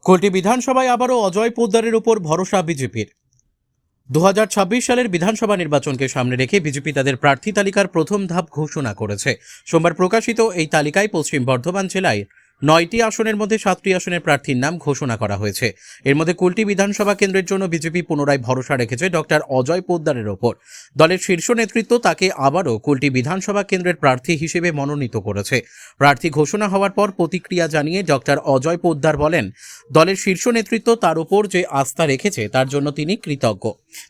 কুলটি বিধানসভায় আবারও অজয় পোদ্দারের উপর ভরসা বিজেপির। 2026 সালের বিধানসভা নির্বাচনকে সামনে রেখে বিজেপি তাদের প্রার্থী তালিকার প্রথম ধাপ ঘোষণা করেছে। সোমবার প্রকাশিত এই তালিকায় পশ্চিম বর্ধমান জেলায় 9টি আসনের মধ্যে 7টি আসনের প্রার্থীর নাম ঘোষণা করা হয়েছে। এর মধ্যে কুলটি বিধানসভা কেন্দ্রের জন্য বিজেপি পুনরায় ভরসা রেখেছে ডক্টর অজয় পোদ্দারের ওপর। দলের শীর্ষ নেতৃত্ব তাকে আবারও কুলটি বিধানসভা কেন্দ্রের প্রার্থী হিসেবে মনোনীত করেছে। প্রার্থী ঘোষণা হওয়ার পর প্রতিক্রিয়া জানিয়ে ডক্টর অজয় পোদ্দার বলেন, দলের শীর্ষ নেতৃত্ব তার উপর যে আস্থা রেখেছে তার জন্য তিনি কৃতজ্ঞ।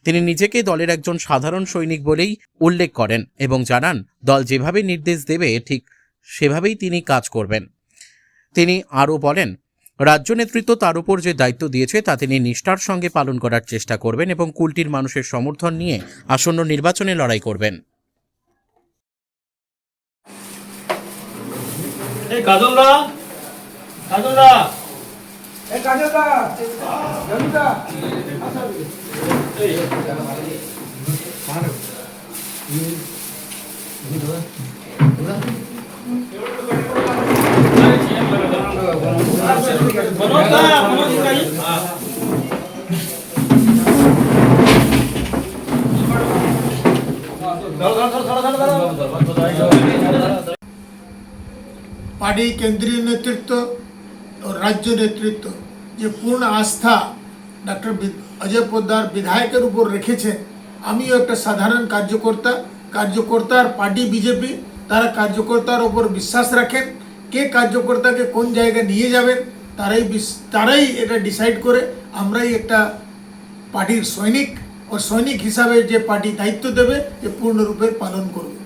তিনি নিজেকে দলের একজন সাধারণ সৈনিক বলেই উল্লেখ করেন এবং জানান, দল যেভাবে নির্দেশ দেবে ঠিক সেভাবেই তিনি কাজ করবেন। তিনি আরও বলেন, রাজ্য নেতৃত্ব তার উপর যে দায়িত্ব দিয়েছে তা তিনি নিষ্ঠার সঙ্গে পালন করার চেষ্টা করবেন এবং কুলটির মানুষের সমর্থন নিয়ে আসন্ন নির্বাচনে লড়াই করবেন। पार्टी केंद्रीय नेतृत्व और राज्य नेतृत्व যে পূর্ণ আস্থা ডক্টর অজয় পোদ্দার বিধায়কের উপর রেখেছেন। আমিও একটা সাধারণ কার্যকর্তার পার্টি বিজেপি, তারা কার্যকর্তার উপর বিশ্বাস রাখেন। কে কার্যকর্তাকে কোন জায়গায় নিয়ে যাবেন তারাই এটা ডিসাইড করে। আমরাই একটা পার্টির সৈনিক, ও সৈনিক হিসাবে যে পার্টি দায়িত্ব দেবে যে পূর্ণরূপে পালন করবে।